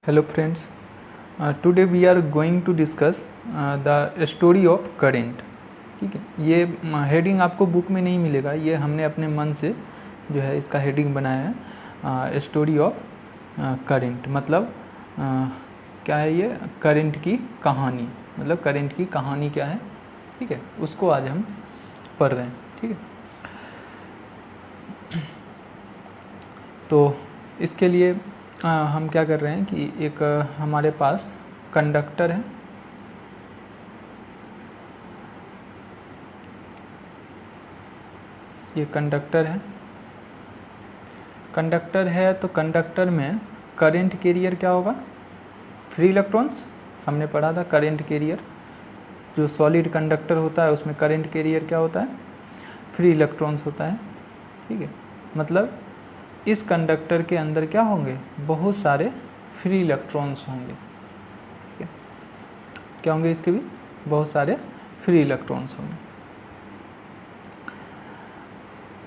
Hello friends, today we are going to discuss the story of current. ठीक है, ये heading आपको book में नहीं मिलेगा, ये हमने अपने मन से जो है इसका हेडिंग बनाया है। स्टोरी ऑफ करंट मतलब क्या है, ये करंट की कहानी, मतलब करंट की कहानी क्या है, ठीक है, उसको आज हम पढ़ रहे हैं। ठीक है, तो इसके लिए हम क्या कर रहे हैं कि एक हमारे पास कंडक्टर है, ये कंडक्टर है तो कंडक्टर में करंट कैरियर क्या होगा, फ्री इलेक्ट्रॉन्स। हमने पढ़ा था करंट कैरियर, जो सॉलिड कंडक्टर होता है उसमें करंट कैरियर क्या होता है, फ्री इलेक्ट्रॉन्स होता है। ठीक है, मतलब इस कंडक्टर के अंदर क्या होंगे, बहुत सारे फ्री इलेक्ट्रॉन्स होंगे। ठीक है, क्या होंगे, इसके भी बहुत सारे फ्री इलेक्ट्रॉन्स होंगे।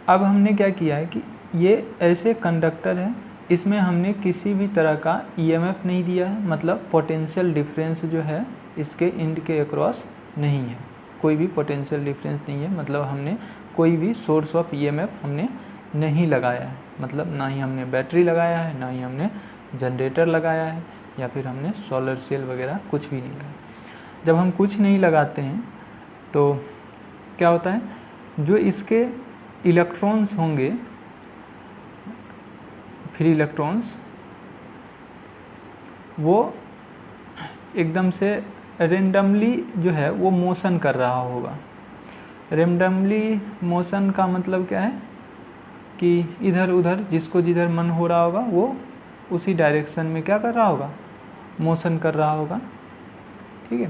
अब हमने क्या किया है कि ये ऐसे कंडक्टर है, इसमें हमने किसी भी तरह का ईएमएफ नहीं दिया है, मतलब पोटेंशियल डिफरेंस जो है इसके इंड के अक्रॉस नहीं है, कोई भी पोटेंशियल डिफरेंस नहीं है, मतलब हमने कोई भी सोर्स ऑफ ईएमएफ हमने नहीं लगाया है, मतलब ना ही हमने बैटरी लगाया है, ना ही हमने जनरेटर लगाया है, या फिर हमने सोलर सेल वगैरह कुछ भी नहीं लगाया। जब हम कुछ नहीं लगाते हैं तो क्या होता है, जो इसके इलेक्ट्रॉन्स होंगे, फ्री इलेक्ट्रॉन्स, वो एकदम से रेंडमली जो है वो मोशन कर रहा होगा। रेंडमली मोशन का मतलब क्या है कि इधर उधर जिसको जिधर मन हो रहा होगा वो उसी डायरेक्शन में क्या कर रहा होगा, मोशन कर रहा होगा। ठीक है,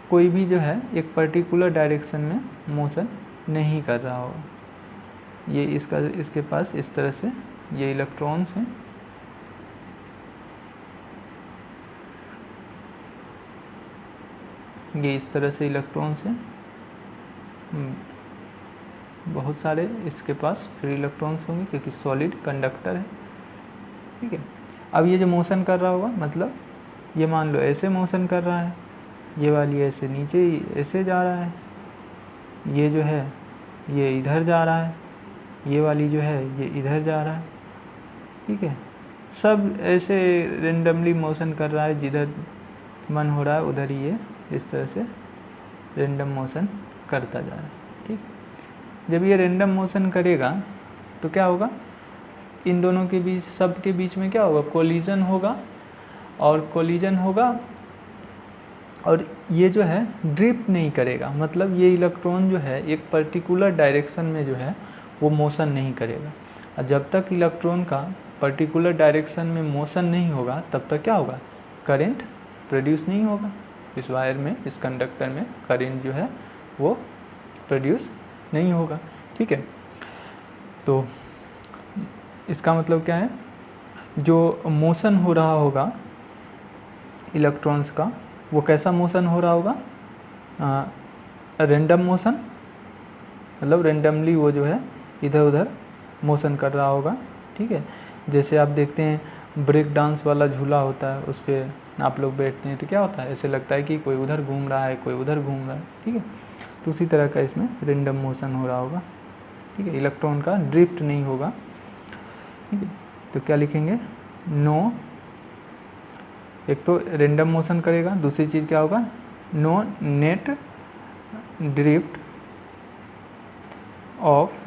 कोई भी जो है एक पर्टिकुलर डायरेक्शन में मोशन नहीं कर रहा होगा। ये इसके पास इस तरह से ये इलेक्ट्रॉन्स हैं, ये इस तरह से इलेक्ट्रॉन्स हैं, बहुत सारे इसके पास फ्री इलेक्ट्रॉन्स होंगे क्योंकि सॉलिड कंडक्टर है। ठीक है, अब ये जो मोशन कर रहा होगा, मतलब ये मान लो ऐसे मोशन कर रहा है, ये वाली ऐसे नीचे ऐसे जा रहा है, ये जो है ये इधर जा रहा है, ये वाली जो है ये इधर जा रहा है। ठीक है, सब ऐसे रेंडमली मोशन कर रहा है, जिधर मन हो रहा है उधर ही ये इस तरह से रेंडम मोशन करता जा रहा है। ठीक, जब ये रेंडम मोशन करेगा तो क्या होगा, इन दोनों के बीच, सब के बीच में क्या होगा, कोलिजन होगा, और कोलिजन होगा और ये जो है ड्रिफ्ट नहीं करेगा, मतलब ये इलेक्ट्रॉन जो है एक पर्टिकुलर डायरेक्शन में जो है वो मोशन नहीं करेगा। और जब तक इलेक्ट्रॉन का पर्टिकुलर डायरेक्शन में मोशन नहीं होगा तब तक क्या होगा, करंट प्रोड्यूस नहीं होगा। इस वायर में, इस कंडक्टर में करंट जो है वो प्रोड्यूस नहीं होगा। ठीक है, तो इसका मतलब क्या है, जो मोशन हो रहा होगा इलेक्ट्रॉन्स का, वो कैसा मोशन हो रहा होगा, रेंडम मोशन, मतलब रेंडमली वो जो है इधर उधर मोशन कर रहा होगा। ठीक है, जैसे आप देखते हैं ब्रेक डांस वाला झूला होता है, उस पर आप लोग बैठते हैं तो क्या होता है, ऐसे लगता है कि कोई उधर घूम रहा है, कोई उधर घूम रहा है। ठीक है, तो उसी तरह का इसमें रेंडम मोशन हो रहा होगा। ठीक है, इलेक्ट्रॉन का ड्रिफ्ट नहीं होगा। ठीक है, तो क्या लिखेंगे, नो, एक तो रेंडम मोशन करेगा, दूसरी चीज़ क्या होगा, no net drift of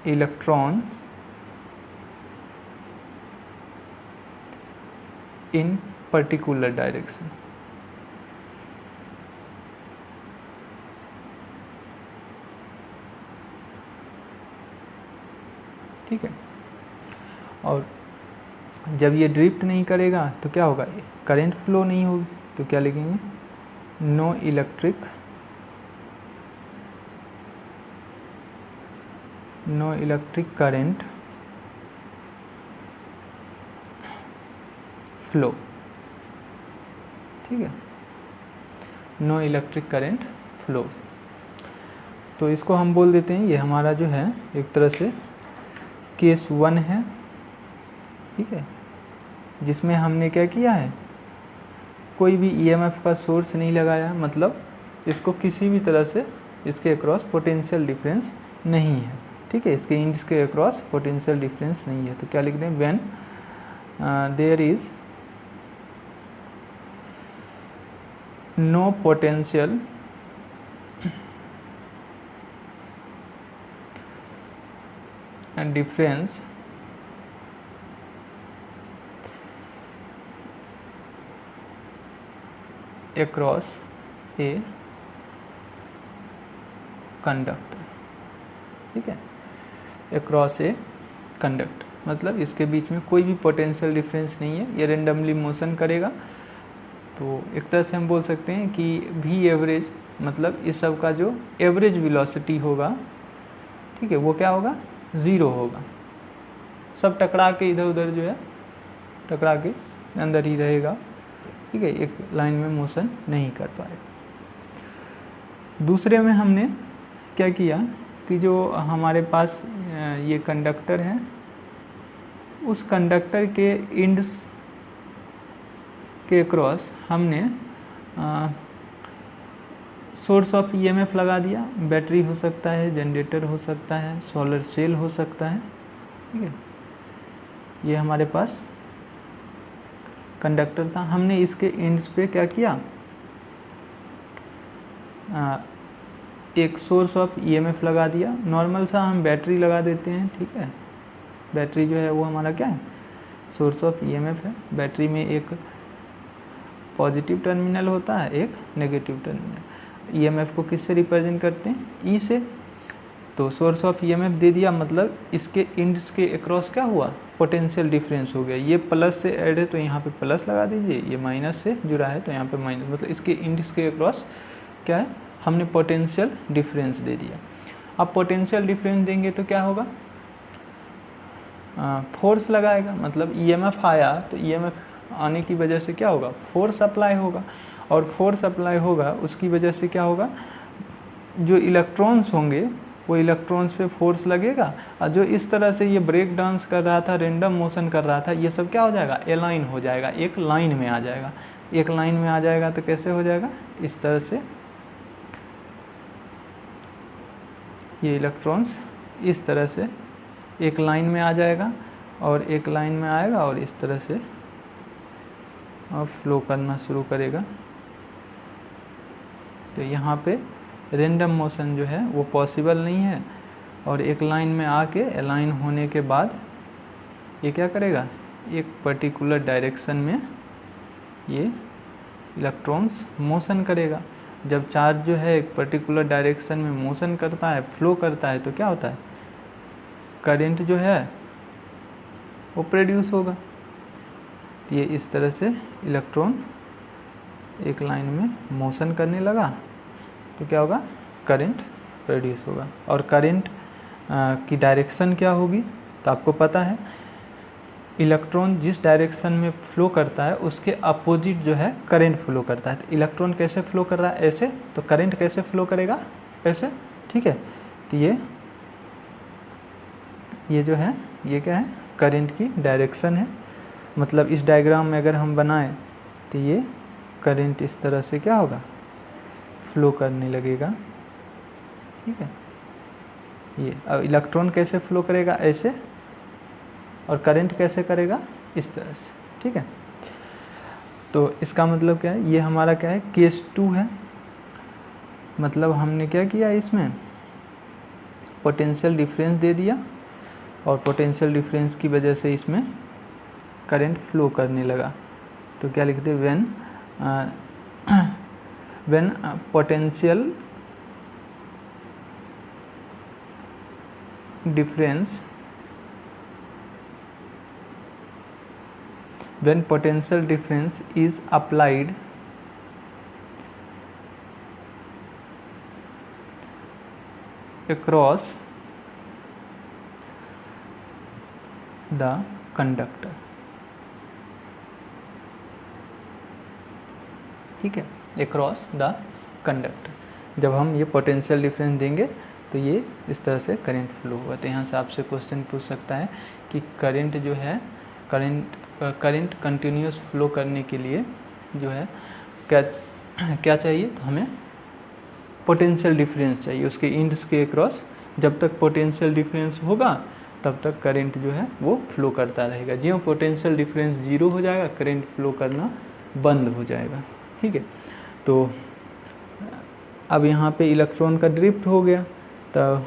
electrons in particular direction. ठीक है, और जब ये ड्रिफ्ट नहीं करेगा तो क्या होगा, करंट फ्लो नहीं होगी, तो क्या लिखेंगे, नो इलेक्ट्रिक करंट फ्लो। ठीक है, नो इलेक्ट्रिक करंट फ्लो। तो इसको हम बोल देते हैं, ये हमारा जो है एक तरह से केस 1 है। ठीक है, जिसमें हमने क्या किया है, कोई भी ईएमएफ का सोर्स नहीं लगाया, मतलब इसको किसी भी तरह से इसके अक्रॉस पोटेंशियल डिफरेंस नहीं है, ठीक है, इसके इंड्स के अक्रॉस पोटेंशियल डिफरेंस नहीं है। तो क्या लिख दें, when there is no potential difference across a conductor, ठीक है, across a conductor मतलब इसके बीच में कोई भी पोटेंशियल डिफरेंस नहीं है, ये रेंडमली मोशन करेगा। तो एक तरह से हम बोल सकते हैं कि v एवरेज मतलब इस सब का जो एवरेज वेलोसिटी होगा, ठीक है, वो क्या होगा, 0 होगा, सब टकरा के इधर उधर जो है टकरा के अंदर ही रहेगा, ठीक है, एक लाइन में मोशन नहीं कर पाएगा। दूसरे में हमने क्या किया कि जो हमारे पास ये कंडक्टर है, उस कंडक्टर के इंड्स के क्रॉस हमने सोर्स ऑफ ईएमएफ लगा दिया। बैटरी हो सकता है, जनरेटर हो सकता है, सोलर सेल हो सकता है, ठीक है, ये हमारे पास कंडक्टर था। हमने इसके एंड्स पे क्या किया, एक सोर्स ऑफ ईएमएफ लगा दिया। नॉर्मल सा हम बैटरी लगा देते हैं, ठीक है, बैटरी जो है वो हमारा क्या है, सोर्स ऑफ ईएमएफ है। बैटरी में एक पॉजिटिव टर्मिनल होता है, एक नेगेटिव टर्मिनल। ईएमएफ को किससे रिप्रेजेंट करते हैं, ई से। तो सोर्स ऑफ ईएमएफ दे दिया, मतलब इसके इंड्स के अक्रॉस क्या हुआ, पोटेंशियल डिफरेंस हो गया। ये प्लस से ऐड है तो यहाँ पे प्लस लगा दीजिए, ये माइनस से जुड़ा है तो यहाँ पे माइनस, मतलब इसके इंड्स के अक्रॉस क्या है, हमने पोटेंशियल डिफरेंस दे दिया। अब पोटेंशियल डिफरेंस देंगे तो क्या होगा, फोर्स लगाएगा, मतलब ईएमएफ आया तो ईएमएफ आने की वजह से क्या होगा, फोर्स अप्लाई होगा, और फोर्स अप्लाई होगा उसकी वजह से क्या होगा, जो इलेक्ट्रॉन्स होंगे वो इलेक्ट्रॉन्स पे फोर्स लगेगा, और जो इस तरह से ये ब्रेक डांस कर रहा था, रेंडम मोशन कर रहा था, ये सब क्या हो जाएगा, अलाइन हो जाएगा, एक लाइन में आ जाएगा। एक लाइन में आ जाएगा तो कैसे हो जाएगा, इस तरह से ये इलेक्ट्रॉन्स इस तरह से एक लाइन में आ जाएगा, और एक लाइन में आएगा और इस तरह से फ्लो करना शुरू करेगा। तो यहाँ पे रेंडम मोशन जो है वो पॉसिबल नहीं है, और एक लाइन में आके अलाइन होने के बाद ये क्या करेगा, एक पर्टिकुलर डायरेक्शन में ये इलेक्ट्रॉन्स मोशन करेगा। जब चार्ज जो है एक पर्टिकुलर डायरेक्शन में मोशन करता है, फ्लो करता है, तो क्या होता है, करंट जो है वो प्रोड्यूस होगा। तो ये इस तरह से इलेक्ट्रॉन एक लाइन में मोशन करने लगा तो क्या होगा, करंट प्रोड्यूस होगा। और करंट की डायरेक्शन क्या होगी, तो आपको पता है इलेक्ट्रॉन जिस डायरेक्शन में फ्लो करता है उसके अपोजिट जो है करंट फ्लो करता है। तो इलेक्ट्रॉन कैसे फ्लो कर रहा है, ऐसे, तो करंट कैसे फ्लो करेगा, ऐसे, ठीक है। तो ये जो है ये क्या है, करंट की डायरेक्शन है। मतलब इस डायग्राम में अगर हम बनाएं तो ये करंट इस तरह से क्या होगा, फ्लो करने लगेगा, ठीक है। ये अब इलेक्ट्रॉन कैसे फ्लो करेगा, ऐसे, और करंट कैसे करेगा, इस तरह से, ठीक है। तो इसका मतलब क्या है, ये हमारा क्या है, केस 2 है। मतलब हमने क्या किया, इसमें पोटेंशियल डिफरेंस दे दिया, और पोटेंशियल डिफरेंस की वजह से इसमें करंट फ्लो करने लगा। तो क्या लिखते हैं, when potential difference is applied across the conductor, ठीक है, अक्रॉस द कंडक्टर। जब हम ये पोटेंशियल डिफरेंस देंगे तो ये इस तरह से करंट फ्लो होगा। तो यहाँ से आपसे क्वेश्चन पूछ सकता है कि करंट जो है, करंट कंटिन्यूस फ्लो करने के लिए जो है क्या क्या चाहिए, तो हमें पोटेंशियल डिफरेंस चाहिए उसके इंड्स के अक्रॉस। जब तक पोटेंशियल डिफरेंस होगा तब तक करंट जो है वो फ्लो करता रहेगा। ज्यों पोटेंशियल डिफरेंस 0 हो जाएगा करंट फ्लो करना बंद हो जाएगा। ठीक है, तो अब यहाँ पे इलेक्ट्रॉन का ड्रिफ्ट हो गया, तो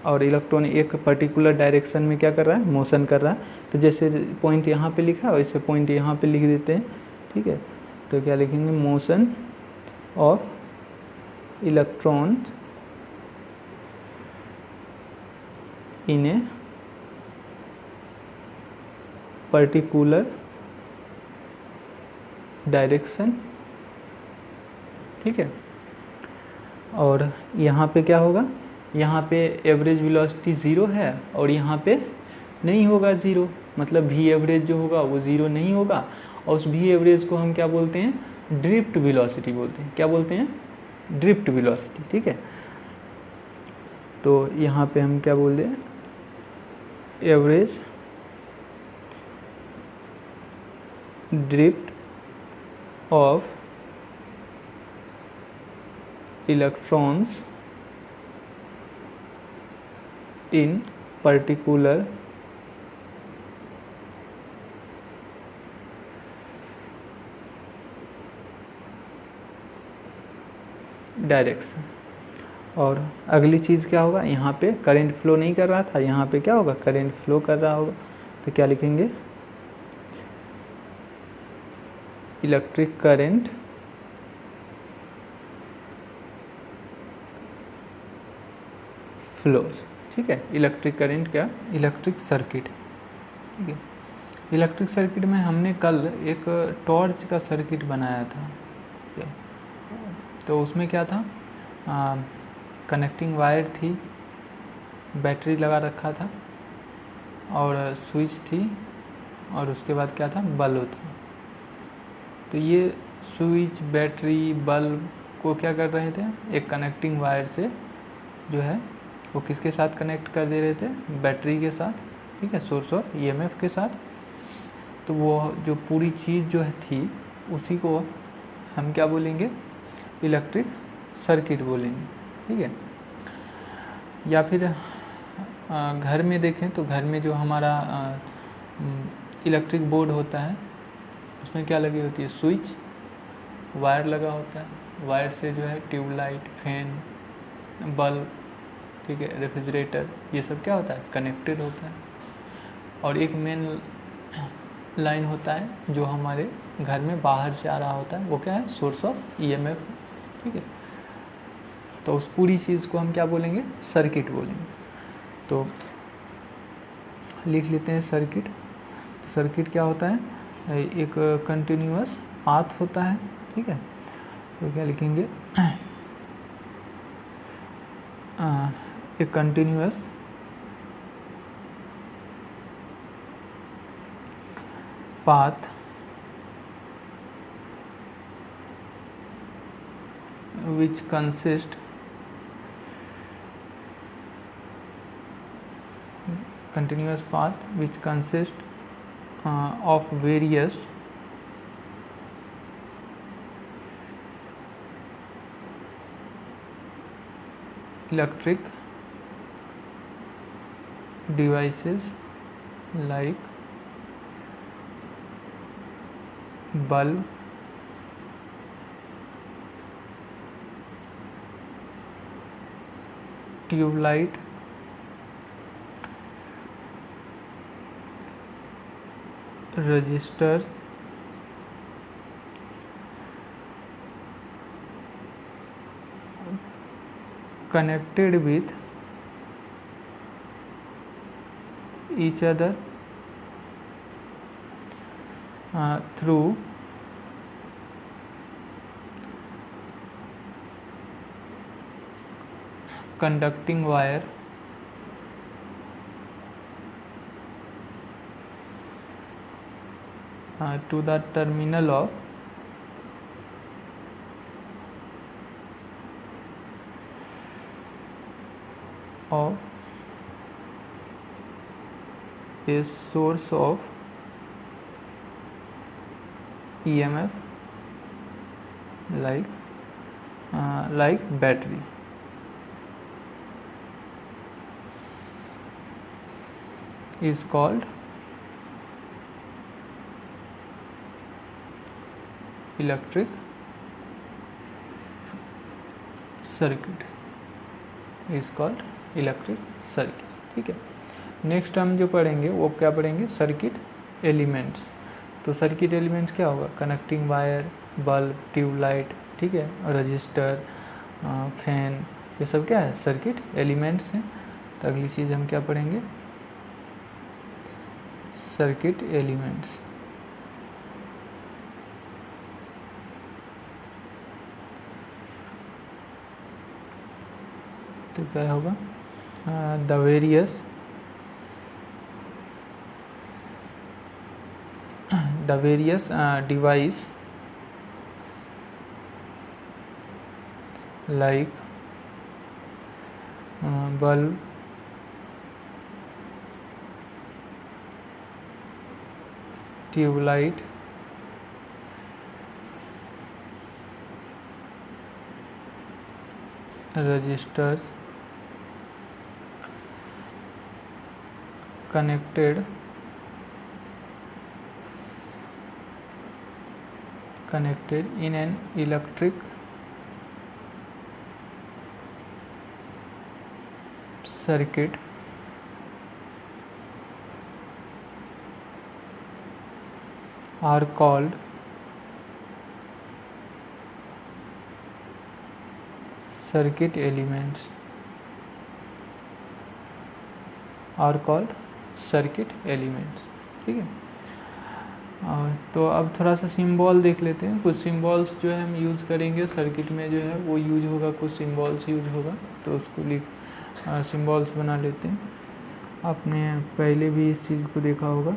और इलेक्ट्रॉन एक पर्टिकुलर डायरेक्शन में क्या कर रहा है, मोशन कर रहा है। तो जैसे पॉइंट यहाँ पे लिखा है वैसे पॉइंट यहाँ पे लिख देते हैं। ठीक है, तो क्या लिखेंगे, motion of electrons in a particular direction. ठीक है, और यहाँ पे क्या होगा, यहाँ पे एवरेज वेलोसिटी 0 है और यहाँ पे नहीं होगा 0, मतलब वी एवरेज जो होगा वो 0 नहीं होगा। और उस वी एवरेज को हम क्या बोलते हैं, ड्रिफ्ट वेलोसिटी बोलते हैं। क्या बोलते हैं, ड्रिफ्ट वेलोसिटी। ठीक है, तो यहाँ पे हम क्या बोल दें, average drift of electrons in particular direction. और अगली चीज़ क्या होगा, यहाँ पे करंट फ्लो नहीं कर रहा था, यहाँ पे क्या होगा, करंट फ्लो कर रहा होगा। तो क्या लिखेंगे, इलेक्ट्रिक करंट फ्लोज। ठीक है, इलेक्ट्रिक करंट क्या, इलेक्ट्रिक सर्किट। ठीक है, इलेक्ट्रिक सर्किट में हमने कल एक टॉर्च का सर्किट बनाया था। तो उसमें क्या था, कनेक्टिंग वायर थी, बैटरी लगा रखा था और स्विच थी और उसके बाद क्या था, बल्ब था। तो ये स्विच, बैटरी, बल्ब को क्या कर रहे थे, एक कनेक्टिंग वायर से जो है वो किसके साथ कनेक्ट कर दे रहे थे, बैटरी के साथ। ठीक है, सोर्स ऑफ ईएमएफ के साथ। तो वो जो पूरी चीज़ जो है थी उसी को हम क्या बोलेंगे, इलेक्ट्रिक सर्किट बोलेंगे। ठीक है, या फिर घर में देखें तो घर में जो हमारा इलेक्ट्रिक बोर्ड होता है उसमें क्या लगी होती है, स्विच, वायर लगा होता है। वायर से जो है ट्यूबलाइट, फैन, बल्ब, ठीक है, रेफ्रिजरेटर, ये सब क्या होता है, कनेक्टेड होता है। और एक मेन लाइन होता है जो हमारे घर में बाहर से आ रहा होता है, वो क्या है, सोर्स ऑफ ईएमएफ। ठीक है, तो उस पूरी चीज़ को हम क्या बोलेंगे, सर्किट बोलेंगे। तो लिख लेते हैं सर्किट। तो सर्किट क्या होता है, एक कंटिन्यूअस पाथ होता है। ठीक है, तो क्या लिखेंगे, एक continuous path which consists of various electric devices like bulb, tube light, resistors, connected with each other through conducting wire to the terminal of a source of EMF like battery. Is called electric circuit, is called electric circuit. ठीक है, next हम जो पढ़ेंगे वो क्या पढ़ेंगे, circuit elements. तो circuit elements क्या होगा, कनेक्टिंग वायर, बल्ब, ट्यूबलाइट, ठीक है, रजिस्टर, फैन, ये सब क्या है, सर्किट एलिमेंट्स हैं। तो अगली चीज़ हम क्या पढ़ेंगे, सर्किट एलिमेंट्स। तो क्या होगा, the various device like bulb, tube light, resistors, connected in an electric circuit are called circuit elements, are called circuit elements. ठीक है, तो अब थोड़ा सा सिंबल देख लेते हैं। कुछ सिंबल्स जो है हम यूज़ करेंगे सर्किट में, जो है वो यूज होगा, कुछ सिंबल्स यूज होगा, तो उसको सिंबल्स बना लेते हैं। आपने पहले भी इस चीज़ को देखा होगा।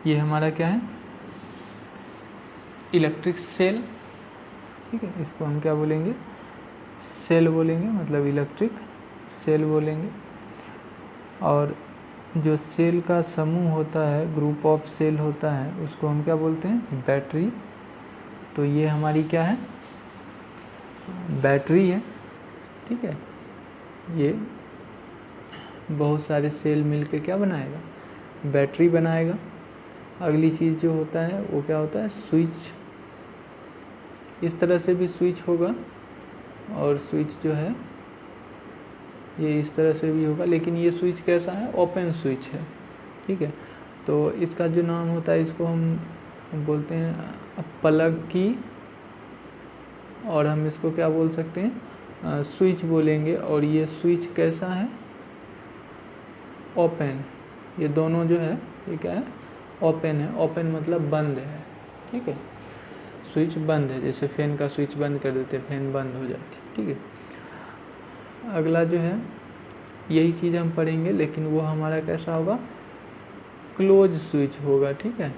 ये हमारा क्या है, इलेक्ट्रिक सेल। ठीक है, इसको हम क्या बोलेंगे, सेल बोलेंगे, मतलब इलेक्ट्रिक सेल बोलेंगे। और जो सेल का समूह होता है, ग्रुप ऑफ सेल होता है, उसको हम क्या बोलते हैं, बैटरी। तो ये हमारी क्या है, बैटरी है। ठीक है, ये बहुत सारे सेल मिलके क्या बनाएगा, बैटरी बनाएगा। अगली चीज़ जो होता है वो क्या होता है, स्विच। इस तरह से भी स्विच होगा, और स्विच जो है ये इस तरह से भी होगा, लेकिन ये स्विच कैसा है, ओपन स्विच है। ठीक है, तो इसका जो नाम होता है, इसको हम बोलते हैं प्लग की, और हम इसको क्या बोल सकते हैं, स्विच बोलेंगे। और ये स्विच कैसा है, ओपन। ये दोनों जो है ये क्या है, ओपन है। ओपन मतलब बंद है। ठीक है, स्विच बंद है, जैसे फैन का स्विच बंद कर देते हैं, फैन बंद हो जाती है। ठीक है, अगला जो है यही चीज़ हम पढ़ेंगे, लेकिन वो हमारा कैसा होगा, क्लोज स्विच होगा। ठीक है,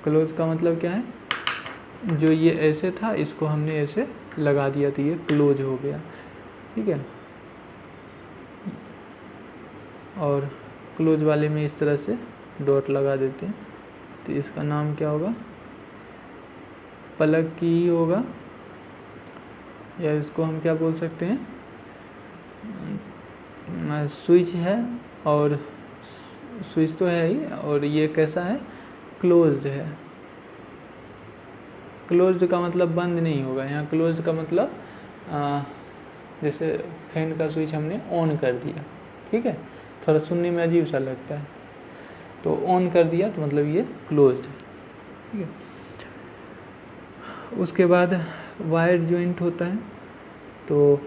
क्लोज का मतलब क्या है, जो ये ऐसे था इसको हमने ऐसे लगा दिया तो ये क्लोज हो गया। ठीक है, और क्लोज वाले में इस तरह से डॉट लगा देते हैं, तो इसका नाम क्या होगा, प्लग की ही होगा, या इसको हम क्या बोल सकते हैं, स्विच है। और स्विच तो है ही, और ये कैसा है, क्लोज्ड है। क्लोज्ड का मतलब बंद नहीं होगा, यहाँ क्लोज्ड का मतलब जैसे फैन का स्विच हमने ऑन कर दिया। ठीक है, थोड़ा सुनने में अजीब सा लगता है, तो ऑन कर दिया तो मतलब ये क्लोज्ड है। ठीक है, उसके बाद वायर जॉइंट होता है। तो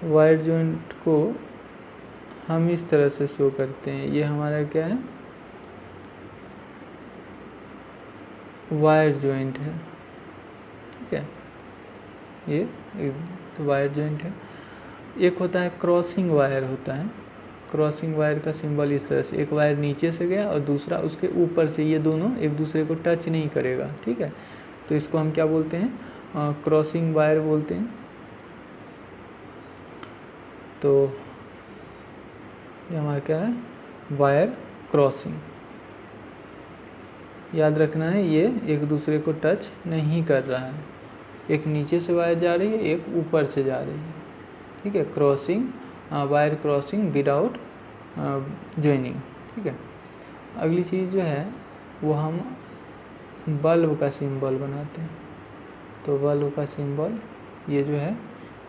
वायर जॉइंट को हम इस तरह से शो करते हैं, ये हमारा क्या है, वायर जॉइंट है। ठीक है, ये एक वायर जॉइंट है। एक होता है क्रॉसिंग वायर होता है। क्रॉसिंग वायर का सिंबल इस तरह से, एक वायर नीचे से गया और दूसरा उसके ऊपर से, ये दोनों एक दूसरे को टच नहीं करेगा। ठीक है, तो इसको हम क्या बोलते हैं, क्रॉसिंग वायर बोलते हैं। तो ये हमारा क्या है, वायर क्रॉसिंग। याद रखना है ये एक दूसरे को टच नहीं कर रहा है, एक नीचे से वायर जा रही है, एक ऊपर से जा रही है, ठीक है। Crossing wire crossing without joining, ठीक है। अगली चीज़ जो है वो हम बल्ब का सिंबल बनाते हैं। तो बल्ब का सिंबल ये जो है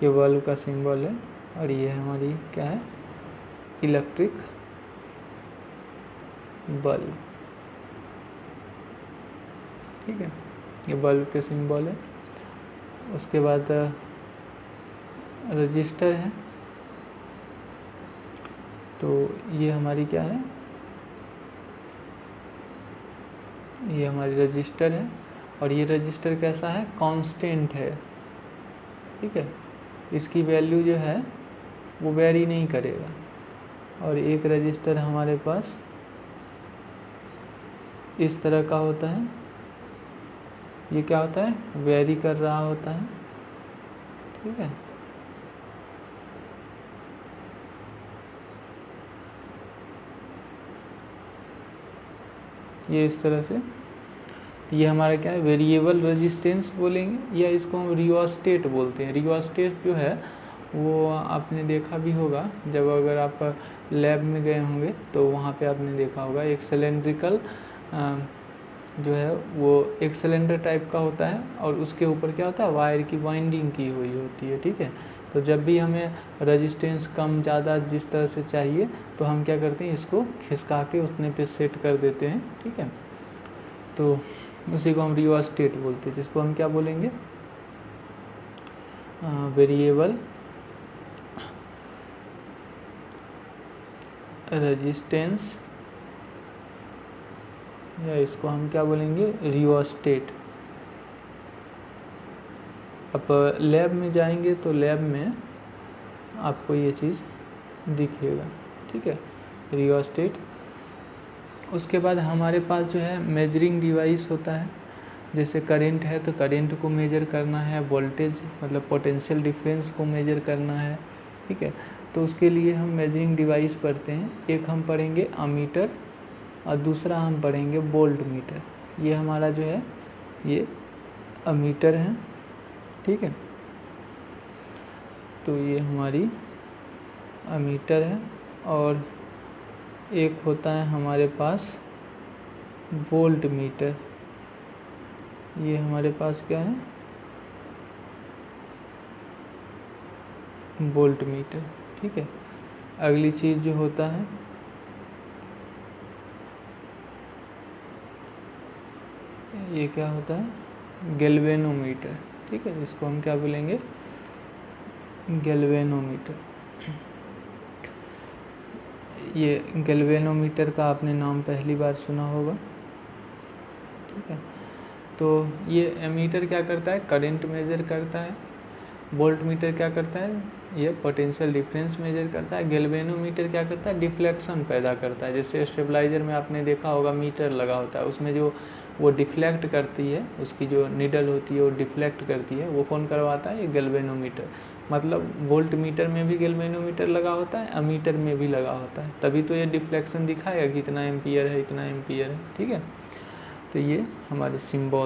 ये बल्ब का सिंबल है, और ये हमारी क्या है, इलेक्ट्रिक बल्ब, ठीक है। ये बल्ब के सिंबल है। उसके बाद रजिस्टर है, तो ये हमारी क्या है, ये हमारी रजिस्टर है, और ये रजिस्टर कैसा है, कांस्टेंट है, ठीक है। इसकी वैल्यू जो है वो वेरी नहीं करेगा। और एक रजिस्टर हमारे पास इस तरह का होता है, ये क्या होता है, वेरी कर रहा होता है, ठीक है। ये इस तरह से, ये हमारा क्या है, वेरिएबल रेजिस्टेंस बोलेंगे, या इसको हम रियोस्टेट बोलते हैं। रियोस्टेट जो है वो आपने देखा भी होगा, जब अगर आप लैब में गए होंगे तो वहाँ पे आपने देखा होगा, एक सिलेंड्रिकल जो है वो एक सिलेंडर टाइप का होता है, और उसके ऊपर क्या होता है, वायर की वाइंडिंग की हुई होती है, ठीक है। तो जब भी हमें रेजिस्टेंस कम ज़्यादा जिस तरह से चाहिए, तो हम क्या करते हैं, इसको खिसका के उतने पे सेट कर देते हैं, ठीक है। तो उसी को हम रियोस्टेट बोलते हैं, जिसको हम क्या बोलेंगे, वेरिएबल रेजिस्टेंस, या इसको हम क्या बोलेंगे, रियोस्टेट। अब लैब में जाएंगे तो लैब में आपको ये चीज़ दिखेगा, ठीक है, रियोस्टेट। उसके बाद हमारे पास जो है मेजरिंग डिवाइस होता है, जैसे करंट है तो करंट को मेजर करना है, वोल्टेज मतलब पोटेंशियल डिफरेंस को मेजर करना है, ठीक है। तो उसके लिए हम मेजरिंग डिवाइस पढ़ते हैं। एक हम पढ़ेंगे अमीटर, और दूसरा हम पढ़ेंगे वोल्ट मीटर। ये हमारा जो है ये अमीटर है, ठीक है। तो ये हमारी अमीटर है, और एक होता है हमारे पास वोल्ट मीटर। ये हमारे पास क्या है, वोल्ट मीटर, ठीक है। अगली चीज़ जो होता है ये क्या होता है, गैल्वेनोमीटर, ठीक है। इसको हम क्या बोलेंगे, गैल्वेनोमीटर। ये गैल्वेनोमीटर का आपने नाम पहली बार सुना होगा, ठीक है। तो ये एमीटर क्या करता है, करंट मेजर करता है। वोल्ट मीटर क्या करता है, ये पोटेंशियल डिफरेंस मेजर करता है। गैल्वेनोमीटर क्या करता है, डिफ्लेक्शन पैदा करता है। जैसे स्टेबलाइजर में आपने देखा होगा मीटर लगा होता है, उसमें जो वो डिफ्लेक्ट करती है, उसकी जो नीडल होती है वो डिफ्लेक्ट करती है, वो कौन करवाता है, ये गैल्वेनोमीटर। मतलब वोल्ट मीटर में भी गैल्वेनोमीटर लगा होता है, अमीटर में भी लगा होता है, तभी तो ये डिफ्लेक्शन दिखाएगा कि इतना एम्पियर है, इतना एम्पियर है, ठीक है। तो ये हमारे सिंबल